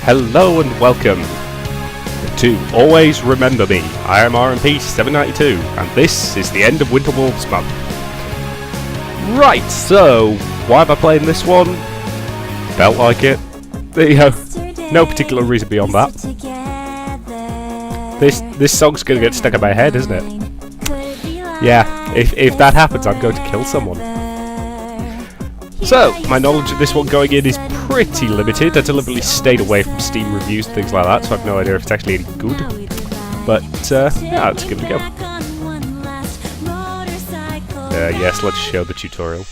Hello and welcome to Always Remember Me. I am RMP 792 and this is the end of Winter Wolves month. Right, so why am I playing this one? Felt like it. No particular reason beyond that. This song's gonna get stuck in my head, isn't it? Yeah, if that happens I'm going to kill someone. So, my knowledge of this one going in is pretty limited. I deliberately stayed away from Steam reviews and things like that, so I have no idea if it's actually any good. But, yeah, let's give it a go. Yes, let's show the tutorial.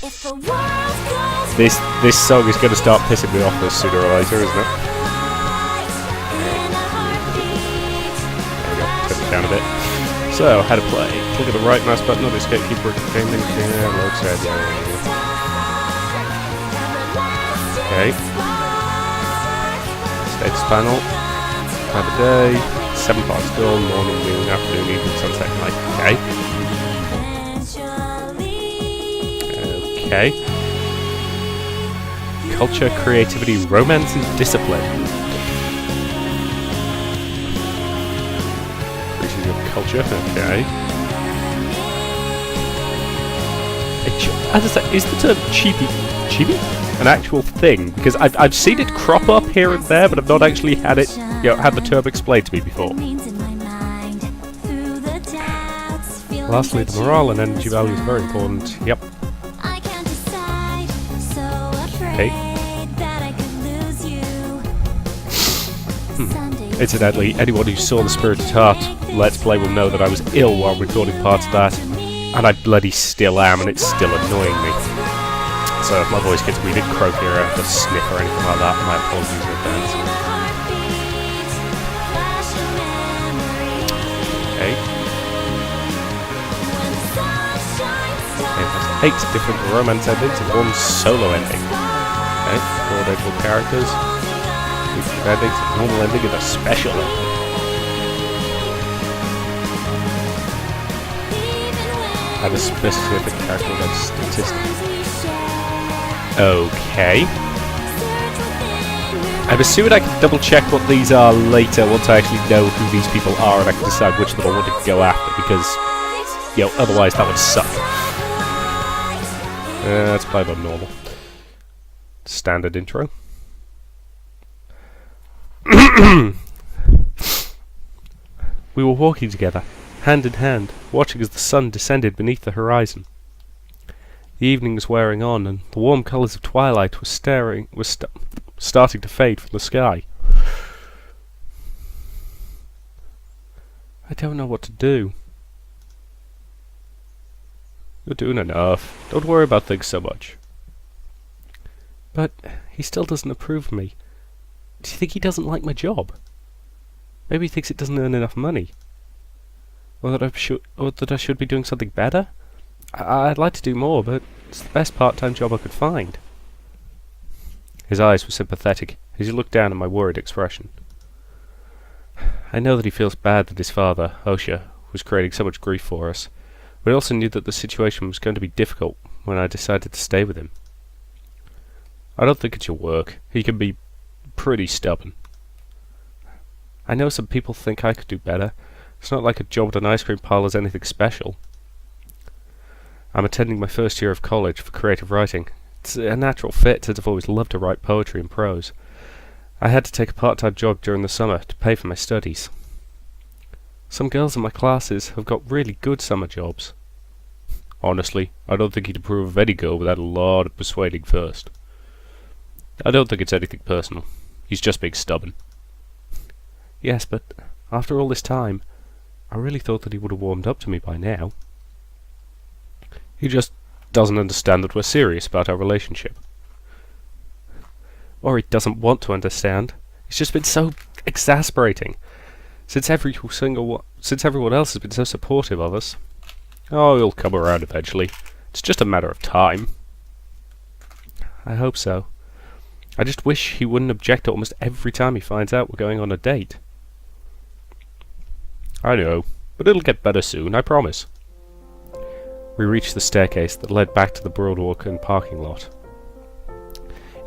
This song is going to start pissing me off sooner or later, isn't it? There we go, turn it down a bit. So, how to play. Click at the right mouse button on the escape keyboard, gaming, load side, yeah. Okay. Status panel. Time of day. 7 parts dawn, morning, noon, afternoon, evening, sunset, night. Okay. Okay. Culture, creativity, romance, and discipline. Increasing your culture. Okay. As I say, is the term chibi an actual thing? Because I've seen it crop up here and there, but I've not actually had it, had the term explained to me before. Lastly, the morale and energy values are very important. Yep. Okay. Incidentally, anyone who saw the Spirited Heart Let's Play will know that I was ill while recording parts of that, and I bloody still am, and it's still annoying me. So if my voice gets a wee bit croaky or I have to sniff or anything like that, my apologies in advance. Okay. It has 8 different romance endings and 1 solo ending. Okay, 4 notable characters, 2 endings, a normal ending and a special ending. And a specific character that's statistic. Okay. I'm assuming I can double check what these are later once I actually know who these people are and I can decide which one I want to go after because, otherwise that would suck. Let's play on normal. Standard intro. We were walking together, hand in hand, watching as the sun descended beneath the horizon. The evening was wearing on, and the warm colours of twilight were starting to fade from the sky. I don't know what to do. You're doing enough. Don't worry about things so much. But he still doesn't approve of me. Do you think he doesn't like my job? Maybe he thinks it doesn't earn enough money. Or that I should be doing something better? I'd like to do more, but it's the best part-time job I could find. His eyes were sympathetic as he looked down at my worried expression. I know that he feels bad that his father, Osha, was creating so much grief for us, but I also knew that the situation was going to be difficult when I decided to stay with him. I don't think it's your work. He can be pretty stubborn. I know some people think I could do better. It's not like a job at an ice cream parlour is anything special. I'm attending my first year of college for creative writing. It's a natural fit since I've always loved to write poetry and prose. I had to take a part-time job during the summer to pay for my studies. Some girls in my classes have got really good summer jobs. Honestly, I don't think he'd approve of any girl without a lot of persuading first. I don't think it's anything personal. He's just being stubborn. Yes, but after all this time, I really thought that he would have warmed up to me by now. He just doesn't understand that we're serious about our relationship. Or he doesn't want to understand. It's just been so exasperating. Since everyone else has been so supportive of us. Oh, he'll come around eventually. It's just a matter of time. I hope so. I just wish he wouldn't object almost every time he finds out we're going on a date. I know, but it'll get better soon, I promise. We reached the staircase that led back to the boardwalk and parking lot.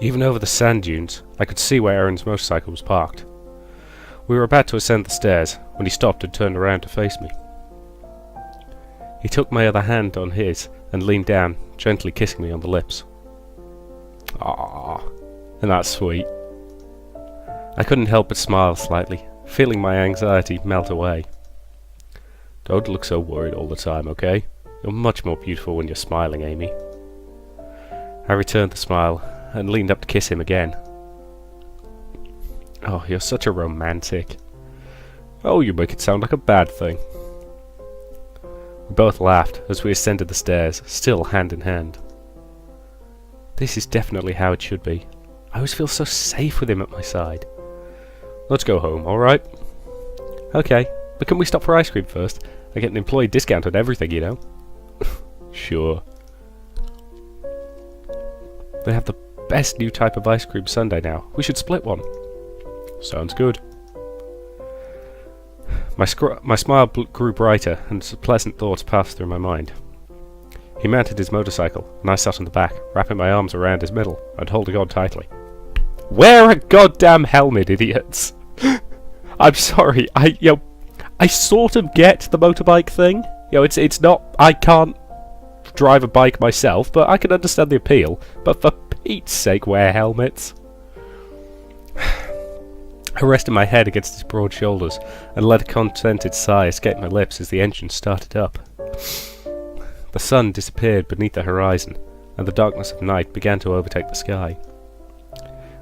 Even over the sand dunes, I could see where Aaron's motorcycle was parked. We were about to ascend the stairs when he stopped and turned around to face me. He took my other hand on his and leaned down, gently kissing me on the lips. Ah, and that's sweet. I couldn't help but smile slightly, feeling my anxiety melt away. Don't look so worried all the time, okay? You're much more beautiful when you're smiling, Amy. I returned the smile and leaned up to kiss him again. Oh, you're such a romantic. Oh, you make it sound like a bad thing. We both laughed as we ascended the stairs, still hand in hand. This is definitely how it should be. I always feel so safe with him at my side. Let's go home, alright? Okay, but can we stop for ice cream first? I get an employee discount on everything, you know. Sure. They have the best new type of ice cream sundae now. We should split one. Sounds good. My smile grew brighter, and pleasant thoughts passed through my mind. He mounted his motorcycle, and I sat on the back, wrapping my arms around his middle and holding on tightly. Wear a goddamn helmet, idiots! I'm sorry, I sort of get the motorbike thing. It's not... I can't drive a bike myself, but I can understand the appeal. But for Pete's sake, wear helmets. I rested my head against his broad shoulders and let a contented sigh escape my lips as the engine started up. The sun disappeared beneath the horizon, and the darkness of night began to overtake the sky.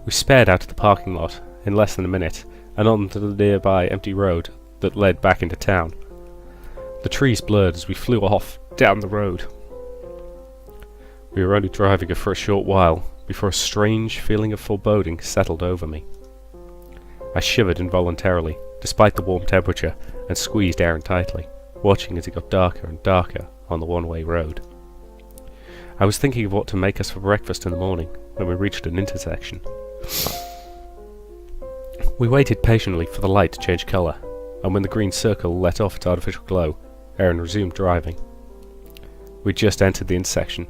We sped out of the parking lot in less than a minute, and onto the nearby empty road that led back into town. The trees blurred as we flew off down the road. We were only driving for a short while before a strange feeling of foreboding settled over me. I shivered involuntarily, despite the warm temperature, and squeezed Aaron tightly, watching as it got darker and darker on the one-way road. I was thinking of what to make us for breakfast in the morning when we reached an intersection. We waited patiently for the light to change colour, and when the green circle let off its artificial glow, Aaron resumed driving. We just entered the intersection,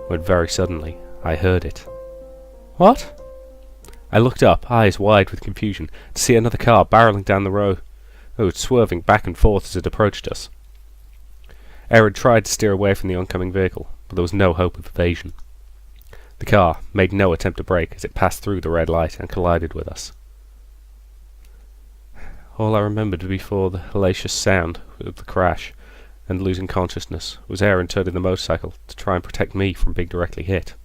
when very suddenly I heard it. What? I looked up, eyes wide with confusion, to see another car barreling down the road, swerving back and forth as it approached us. Aaron tried to steer away from the oncoming vehicle, but there was no hope of evasion. The car made no attempt to brake as it passed through the red light and collided with us. All I remembered before the hellacious sound of the crash and losing consciousness was Aaron turning the motorcycle to try and protect me from being directly hit.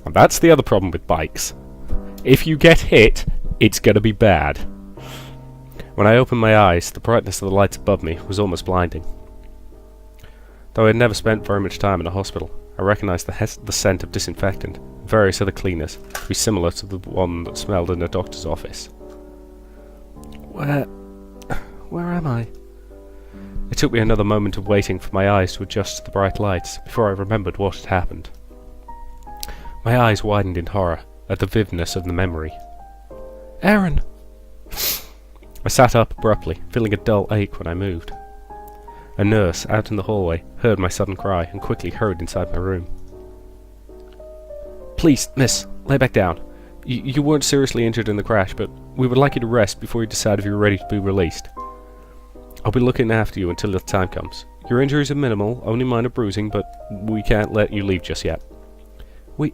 And that's the other problem with bikes. If you get hit, it's gonna be bad. When I opened my eyes, the brightness of the lights above me was almost blinding. Though I had never spent very much time in a hospital, I recognised the scent of disinfectant and various other cleaners to be similar to the one that smelled in a doctor's office. Where am I? It took me another moment of waiting for my eyes to adjust to the bright lights before I remembered what had happened. My eyes widened in horror at the vividness of the memory. Aaron! I sat up abruptly, feeling a dull ache when I moved. A nurse, out in the hallway, heard my sudden cry and quickly hurried inside my room. Please, miss, lay back down. You weren't seriously injured in the crash, but we would like you to rest before you decide if you're ready to be released. I'll be looking after you until the time comes. Your injuries are minimal, only minor bruising, but we can't let you leave just yet. We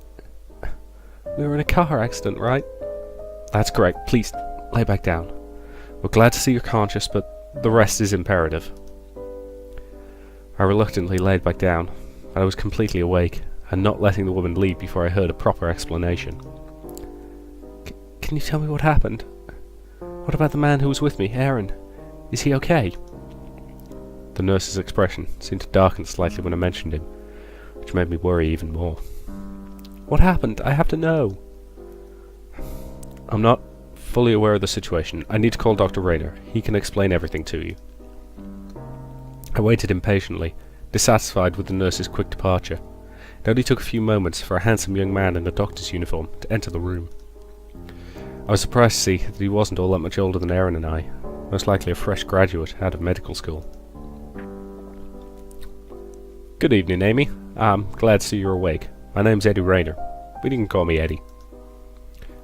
were in a car accident, right? That's correct. Please, lay back down. We're glad to see you're conscious, but the rest is imperative. I reluctantly laid back down, and I was completely awake, and not letting the woman leave before I heard a proper explanation. Can you tell me what happened? What about the man who was with me, Aaron? Is he okay? The nurse's expression seemed to darken slightly when I mentioned him, which made me worry even more. What happened? I have to know. I'm not fully aware of the situation. I need to call Dr. Rayner. He can explain everything to you. I waited impatiently, dissatisfied with the nurse's quick departure. It only took a few moments for a handsome young man in a doctor's uniform to enter the room. I was surprised to see that he wasn't all that much older than Aaron and I, most likely a fresh graduate out of medical school. Good evening, Amy. I'm glad to see you're awake. My name's Eddie Rayner. but you can call me Eddie,"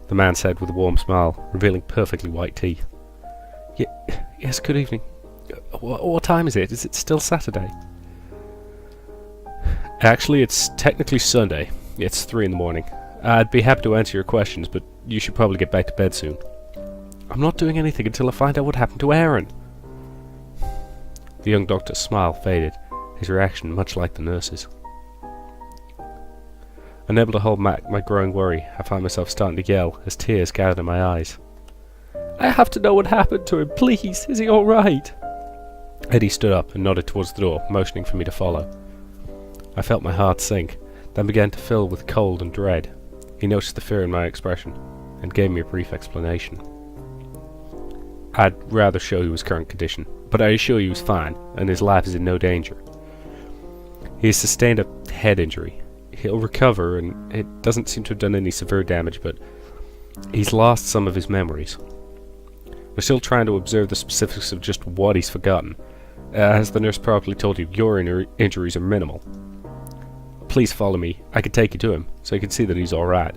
the man said with a warm smile, revealing perfectly white teeth. Yes, good evening. What time is it? Is it still Saturday? Actually, it's technically Sunday. It's 3 in the morning. I'd be happy to answer your questions, but you should probably get back to bed soon. I'm not doing anything until I find out what happened to Aaron. The young doctor's smile faded, his reaction much like the nurse's. Unable to hold back my growing worry, I found myself starting to yell as tears gathered in my eyes. I have to know what happened to him, please. Is he all right? Eddie stood up and nodded towards the door, motioning for me to follow. I felt my heart sink, then began to fill with cold and dread. He noticed the fear in my expression, and gave me a brief explanation. I'd rather show you his current condition, but I assure you he's fine, and his life is in no danger. He has sustained a head injury. He'll recover, and it doesn't seem to have done any severe damage, but he's lost some of his memories. We're still trying to observe the specifics of just what he's forgotten. As the nurse probably told you, your injuries are minimal. Please follow me. I can take you to him, so you can see that he's alright.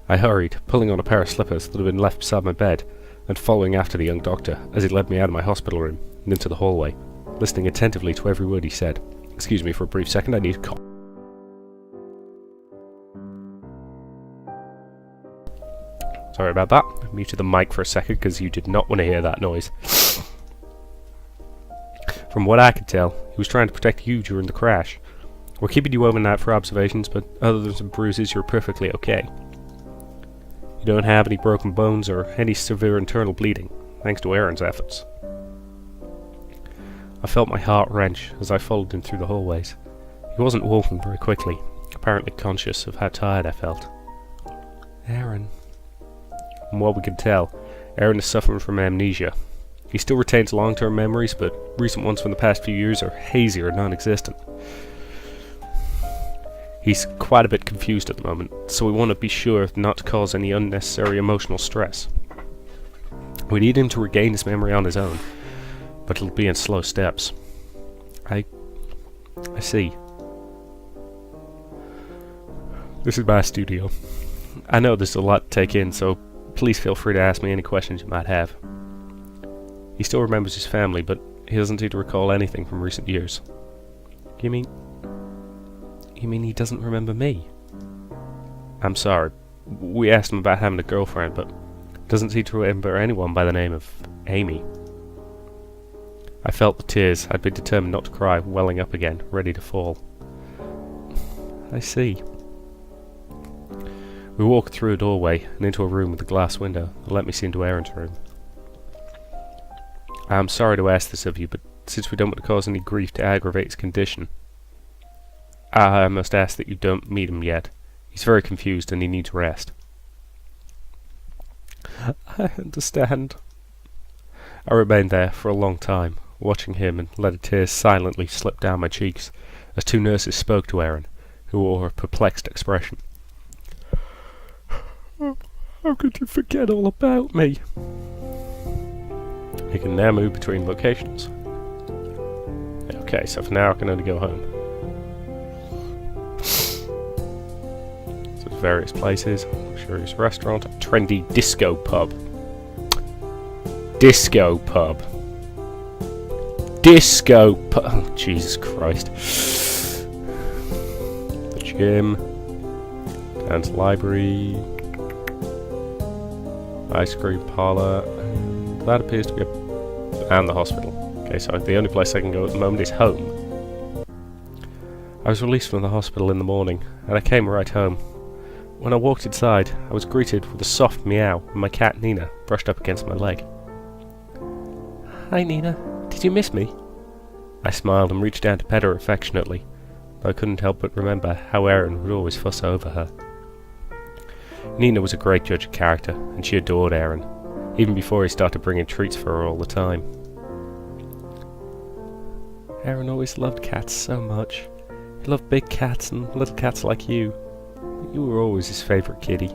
I hurried, pulling on a pair of slippers that had been left beside my bed, and following after the young doctor as he led me out of my hospital room and into the hallway, listening attentively to every word he said. Excuse me for a brief second, I need a cough. Sorry about that. I muted the mic for a second because you did not want to hear that noise. From what I could tell, he was trying to protect you during the crash. We're keeping you overnight for observations, but other than some bruises, you're perfectly okay. You don't have any broken bones or any severe internal bleeding, thanks to Aaron's efforts. I felt my heart wrench as I followed him through the hallways. He wasn't walking very quickly, apparently conscious of how tired I felt. Aaron. From what we can tell, Aaron is suffering from amnesia. He still retains long-term memories, but recent ones from the past few years are hazy or non-existent. He's quite a bit confused at the moment, so we want to be sure not to cause any unnecessary emotional stress. We need him to regain his memory on his own, but it'll be in slow steps. I see. This is my studio. I know there's a lot to take in, so please feel free to ask me any questions you might have. He still remembers his family, but he doesn't seem to recall anything from recent years. You mean he doesn't remember me? I'm sorry. We asked him about having a girlfriend, but doesn't seem to remember anyone by the name of Amy. I felt the tears I'd been determined not to cry welling up again, ready to fall. I see. We walked through a doorway and into a room with a glass window that let me see into Aaron's room. I'm sorry to ask this of you, but since we don't want to cause any grief to aggravate his condition, I must ask that you don't meet him yet. He's very confused and he needs rest. I understand. I remained there for a long time, watching him and letting tears silently slip down my cheeks as 2 nurses spoke to Aaron, who wore a perplexed expression. How could you forget all about me? You can now move between locations. Okay, so for now I can only go home. So various places, luxurious restaurant, a trendy disco pub. Disco pub. Disco pub. Oh, Jesus Christ. The gym. Dance library. Ice cream parlour. That appears to be and the hospital. Okay, so the only place I can go at the moment is home. I was released from the hospital in the morning, and I came right home. When I walked inside, I was greeted with a soft meow, and my cat Nina brushed up against my leg. Hi Nina, did you miss me? I smiled and reached down to pet her affectionately, though I couldn't help but remember how Aaron would always fuss over her. Nina was a great judge of character, and she adored Aaron, even before he started bringing treats for her all the time. Aaron always loved cats so much. He loved big cats and little cats like you. You were always his favourite kitty.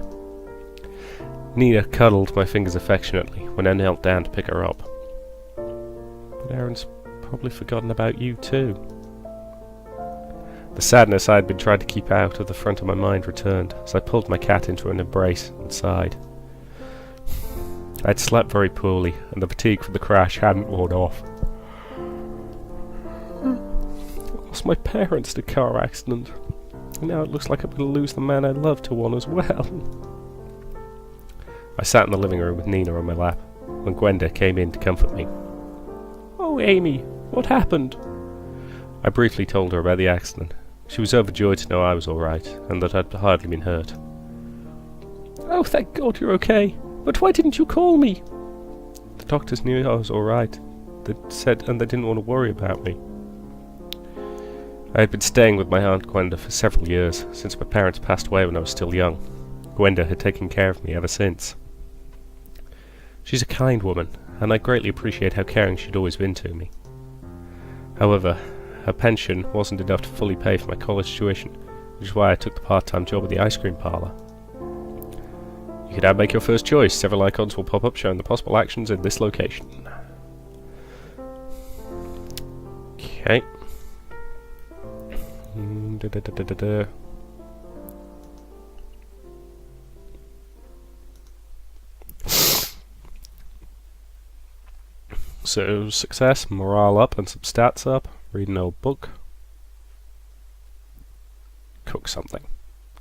Nina cuddled my fingers affectionately when I knelt down to pick her up. But Aaron's probably forgotten about you too. The sadness I had been trying to keep out of the front of my mind returned as I pulled my cat into an embrace and sighed. I had slept very poorly, and the fatigue from the crash hadn't worn off. I lost my parents in a car accident, and now it looks like I'm going to lose the man I love to one as well. I sat in the living room with Nina on my lap, when Gwenda came in to comfort me. "Oh, Amy, what happened?" I briefly told her about the accident. She was overjoyed to know I was alright, and that I'd hardly been hurt. "Oh, thank God you're okay. But why didn't you call me?" "The doctors knew I was alright. They said, and they didn't want to worry about me." I had been staying with my Aunt Gwenda for several years, since my parents passed away when I was still young. Gwenda had taken care of me ever since. She's a kind woman, and I greatly appreciate how caring she'd always been to me. However, her pension wasn't enough to fully pay for my college tuition, which is why I took the part-time job at the ice cream parlour. You can now make your first choice. Several icons will pop up showing the possible actions in this location. Okay. So, success, morale up and some stats up, read an old book, cook something,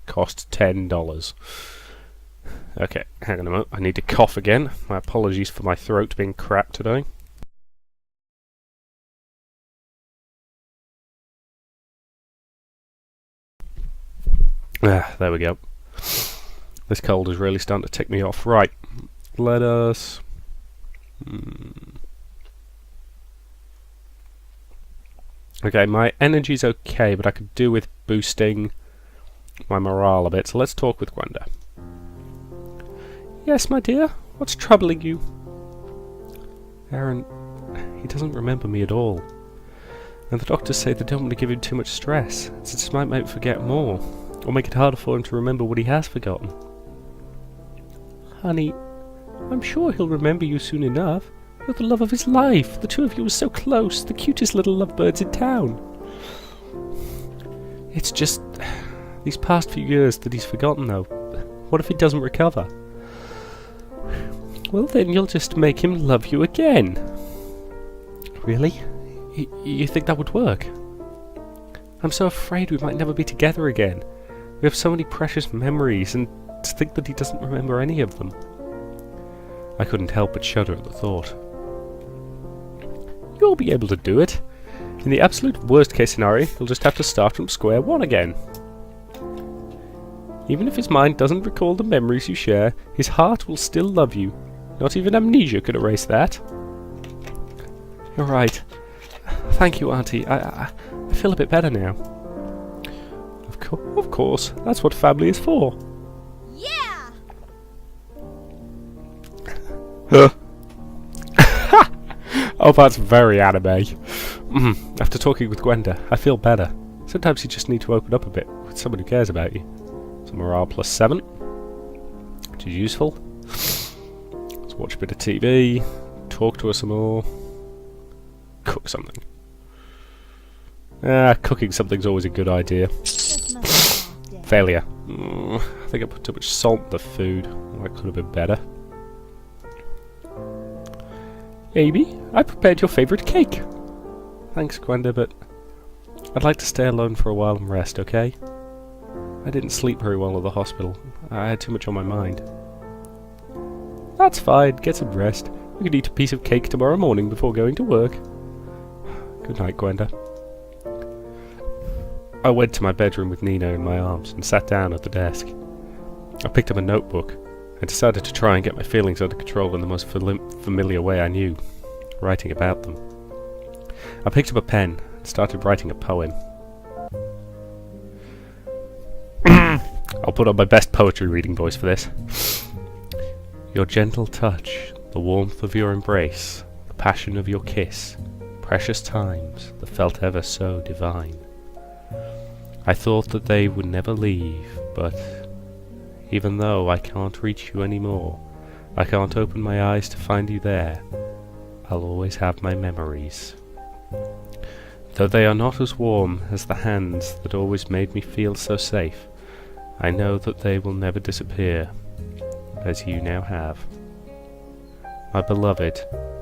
cost $10. Okay, hang on a moment, I need to cough again. My apologies for my throat being crap today. There we go. This cold is really starting to tick me off. Right, let us... Okay, my energy's okay, but I could do with boosting my morale a bit, so let's talk with Gwenda. "Yes, my dear? What's troubling you?" "Aaron, he doesn't remember me at all. And the doctors say they don't want to give him too much stress, since it might make him forget more, or make it harder for him to remember what he has forgotten." "Honey, I'm sure he'll remember you soon enough. You're the love of his life. The two of you are so close, the cutest little lovebirds in town. It's just these past few years that he's forgotten, though. What if he doesn't recover?" "Well, then you'll just make him love you again." "Really? You think that would work?" "I'm so afraid we might never be together again. We have so many precious memories, and to think that he doesn't remember any of them." I couldn't help but shudder at the thought. "You'll be able to do it. In the absolute worst case scenario, you'll just have to start from square one again. Even if his mind doesn't recall the memories you share, his heart will still love you. Not even amnesia could erase that." "You're right. Thank you, Auntie. I feel a bit better now." Of course. That's what family is for." Yeah! Oh, that's very anime. After talking with Gwenda, I feel better. Sometimes you just need to open up a bit with someone who cares about you. So morale +7, which is useful. Let's watch a bit of TV, talk to her some more, cook something. Cooking something's always a good idea. Failure. I think I put too much salt in the food. That could have been better. "Amy, I prepared your favourite cake." "Thanks, Gwenda, but I'd like to stay alone for a while and rest, okay? I didn't sleep very well at the hospital. I had too much on my mind." "That's fine. Get some rest. We can eat a piece of cake tomorrow morning before going to work." "Good night, Gwenda." I went to my bedroom with Nina in my arms and sat down at the desk. I picked up a notebook and decided to try and get my feelings under control in the most familiar way I knew, writing about them. I picked up a pen and started writing a poem. I'll put on my best poetry reading voice for this. "Your gentle touch, the warmth of your embrace, the passion of your kiss, precious times that felt ever so divine. I thought that they would never leave, but even though I can't reach you anymore, I can't open my eyes to find you there, I'll always have my memories. Though they are not as warm as the hands that always made me feel so safe, I know that they will never disappear, as you now have. My beloved,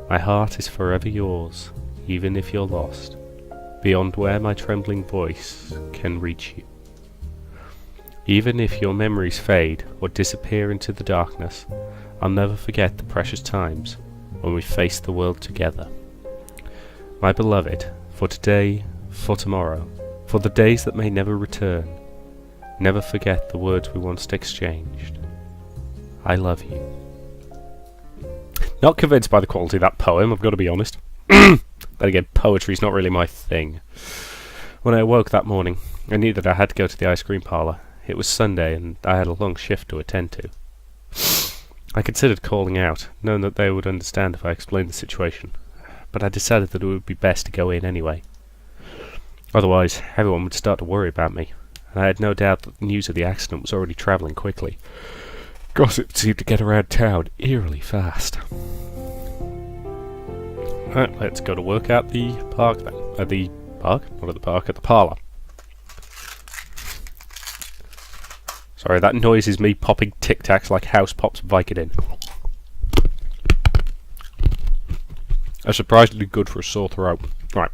my heart is forever yours, even if you're lost, beyond where my trembling voice can reach you. Even if your memories fade or disappear into the darkness, I'll never forget the precious times when we faced the world together. My beloved, for today, for tomorrow, for the days that may never return, never forget the words we once exchanged. I love you. Not convinced by the quality of that poem, I've got to be honest. Then again, poetry's not really my thing. When I awoke that morning, I knew that I had to go to the ice cream parlour. It was Sunday, and I had a long shift to attend to. I considered calling out, knowing that they would understand if I explained the situation, but I decided that it would be best to go in anyway. Otherwise, everyone would start to worry about me, and I had no doubt that the news of the accident was already travelling quickly. Gossip seemed to get around town eerily fast. Right, let's go to work at the park then. At the park? Not at the park, at the parlour. Sorry, that noise is me popping Tic Tacs like House pops Vicodin. That's surprisingly good for a sore throat. Right.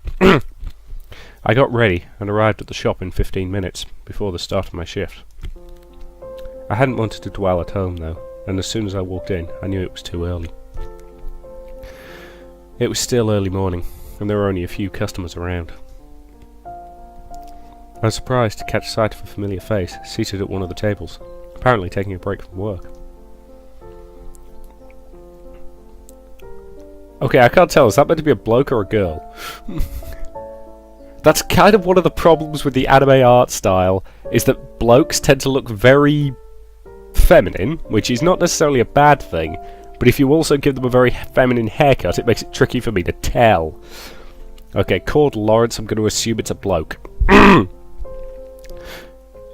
I got ready and arrived at the shop in 15 minutes, before the start of my shift. I hadn't wanted to dwell at home though, and as soon as I walked in, I knew it was too early. It was still early morning, and there were only a few customers around. I was surprised to catch sight of a familiar face seated at one of the tables, apparently taking a break from work. Okay, I can't tell, is that meant to be a bloke or a girl? That's kind of one of the problems with the anime art style, is that blokes tend to look very feminine, which is not necessarily a bad thing, but if you also give them a very feminine haircut, it makes it tricky for me to tell. Okay, called Lawrence, I'm going to assume it's a bloke.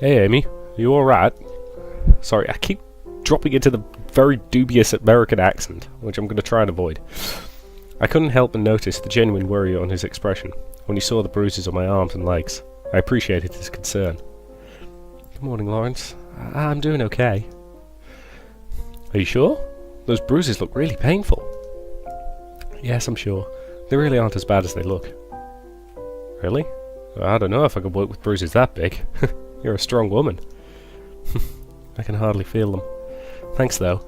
Hey Amy, are you alright? Sorry, I keep dropping into the very dubious American accent, which I'm going to try and avoid. I couldn't help but notice the genuine worry on his expression when he saw the bruises on my arms and legs. I appreciated his concern. Good morning, Lawrence. I'm doing okay. Are you sure? Those bruises look really painful. Yes, I'm sure. They really aren't as bad as they look. Really? I don't know if I could work with bruises that big. You're a strong woman. I can hardly feel them. Thanks, though.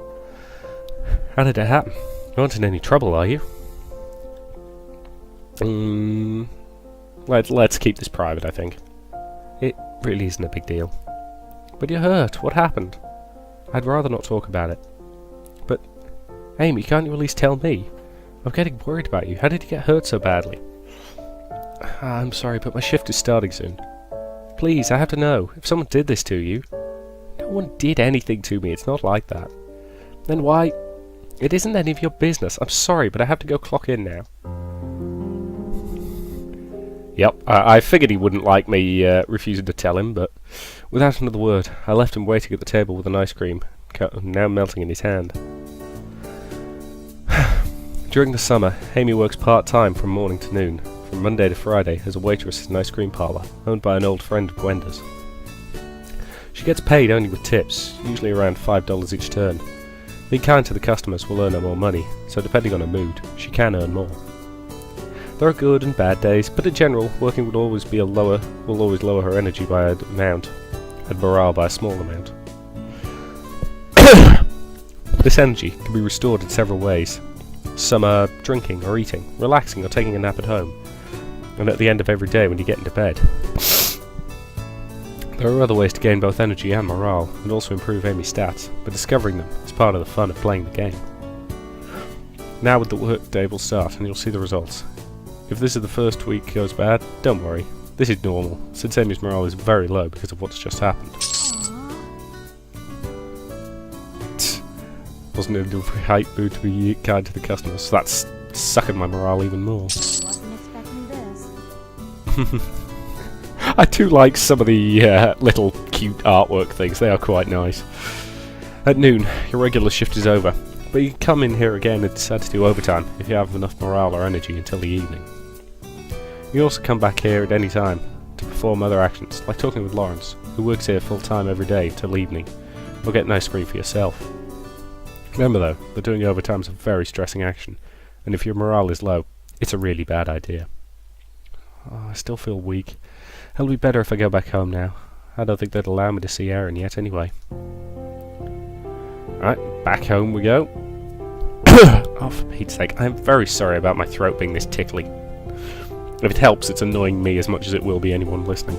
How did it happen? You aren't in any trouble, are you? Let's keep this private, I think. It really isn't a big deal. But you're hurt. What happened? I'd rather not talk about it. But, Amy, can't you at least tell me? I'm getting worried about you. How did you get hurt so badly? I'm sorry, but my shift is starting soon. Please, I have to know. If someone did this to you... No one did anything to me. It's not like that. Then why... It isn't any of your business. I'm sorry, but I have to go clock in now. Yep, I figured he wouldn't like me refusing to tell him, but without another word, I left him waiting at the table with an ice cream, now melting in his hand. During the summer, Amy works part-time from morning to noon, from Monday to Friday, as a waitress in an ice cream parlour, owned by an old friend of Gwenda's. She gets paid only with tips, usually around $5 each turn. Being kind to the customers will earn her more money, so depending on her mood, she can earn more. There are good and bad days, but in general, working will always lower her energy by an amount, and morale by a small amount. This energy can be restored in several ways. Some are drinking or eating, relaxing or taking a nap at home, and at the end of every day when you get into bed. There are other ways to gain both energy and morale, and also improve Amy's stats, but discovering them is part of the fun of playing the game. Now with the work day will start, and you'll see the results. If this is the first week goes bad, don't worry. This is normal, since Amy's morale is very low because of what's just happened. Wasn't in the right mood to be kind to the customers, so that's sucking my morale even more. Wasn't expecting this. I do like some of the little cute artwork things, they are quite nice. At noon, your regular shift is over, but you can come in here again and decide to do overtime if you have enough morale or energy until the evening. You also come back here at any time to perform other actions, like talking with Lawrence, who works here full-time every day till evening, or get no screen for yourself. Remember though, that doing overtime is a very stressing action, and if your morale is low, it's a really bad idea. Oh, I still feel weak. It'll be better if I go back home now. I don't think they'd allow me to see Aaron yet anyway. Alright, back home we go. Oh, for Pete's sake, I'm very sorry about my throat being this tickly. If it helps, it's annoying me as much as it will be anyone listening.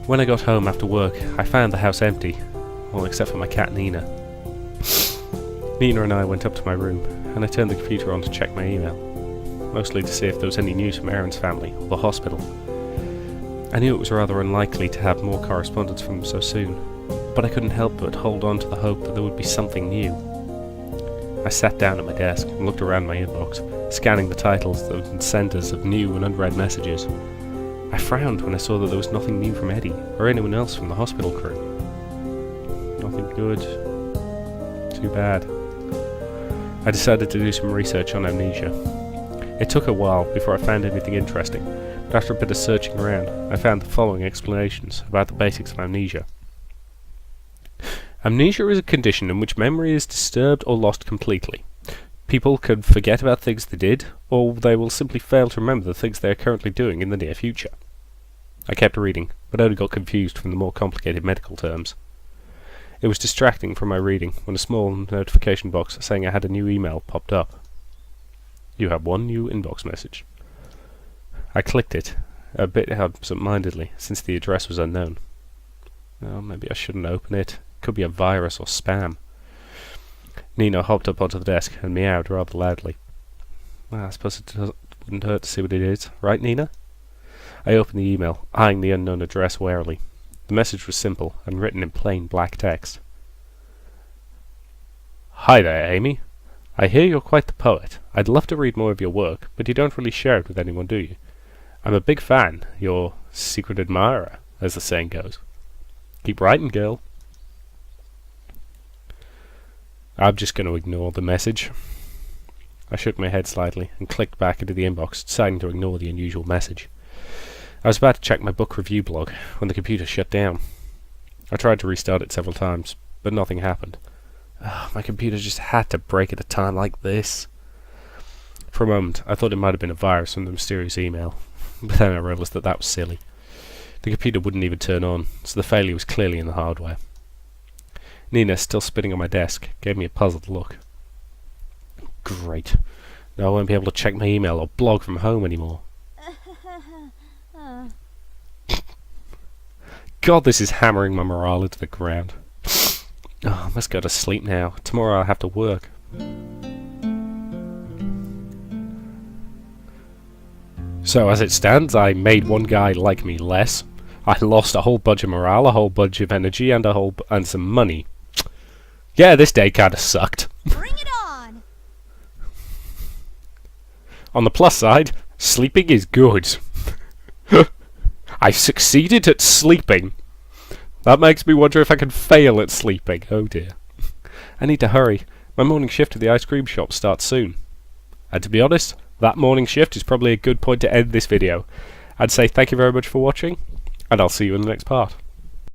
When I got home after work, I found the house empty. Well, except for my cat Nina. Nina and I went up to my room, and I turned the computer on to check my email. Mostly to see if there was any news from Aaron's family, or the hospital. I knew it was rather unlikely to have more correspondence from them so soon, but I couldn't help but hold on to the hope that there would be something new. I sat down at my desk and looked around my inbox, scanning the titles and senders of new and unread messages. I frowned when I saw that there was nothing new from Eddie, or anyone else from the hospital crew. Nothing good. Too bad. I decided to do some research on amnesia. It took a while before I found anything interesting, but after a bit of searching around, I found the following explanations about the basics of amnesia. Amnesia is a condition in which memory is disturbed or lost completely. People can forget about things they did, or they will simply fail to remember the things they are currently doing in the near future. I kept reading, but only got confused from the more complicated medical terms. It was distracting from my reading when a small notification box saying I had a new email popped up. You have one new inbox message. I clicked it, a bit absent-mindedly, since the address was unknown. Oh, maybe I shouldn't open it. Could be a virus or spam. Nina hopped up onto the desk and meowed rather loudly. Well, I suppose it wouldn't hurt to see what it is, right, Nina? I opened the email, eyeing the unknown address warily. The message was simple and written in plain black text. Hi there, Amy. I hear you're quite the poet. I'd love to read more of your work, but you don't really share it with anyone, do you? I'm a big fan, your secret admirer, as the saying goes. Keep writing, girl. I'm just going to ignore the message. I shook my head slightly and clicked back into the inbox, deciding to ignore the unusual message. I was about to check my book review blog when the computer shut down. I tried to restart it several times, but nothing happened. My computer just had to break at a time like this. For a moment, I thought it might have been a virus from the mysterious email, but then I realised that was silly. The computer wouldn't even turn on, so the failure was clearly in the hardware. Nina, still spinning on my desk, gave me a puzzled look. Great. Now I won't be able to check my email or blog from home anymore. God, this is hammering my morale into the ground. Oh, I must go to sleep now. Tomorrow I'll have to work. So as it stands, I made one guy like me less. I lost a whole bunch of morale, a whole bunch of energy, and some money. Yeah, this day kinda sucked. Bring it on! On the plus side, sleeping is good. I succeeded at sleeping. That makes me wonder if I can fail at sleeping. Oh dear. I need to hurry. My morning shift at the ice cream shop starts soon. And to be honest, that morning shift is probably a good point to end this video. I'd say thank you very much for watching, and I'll see you in the next part.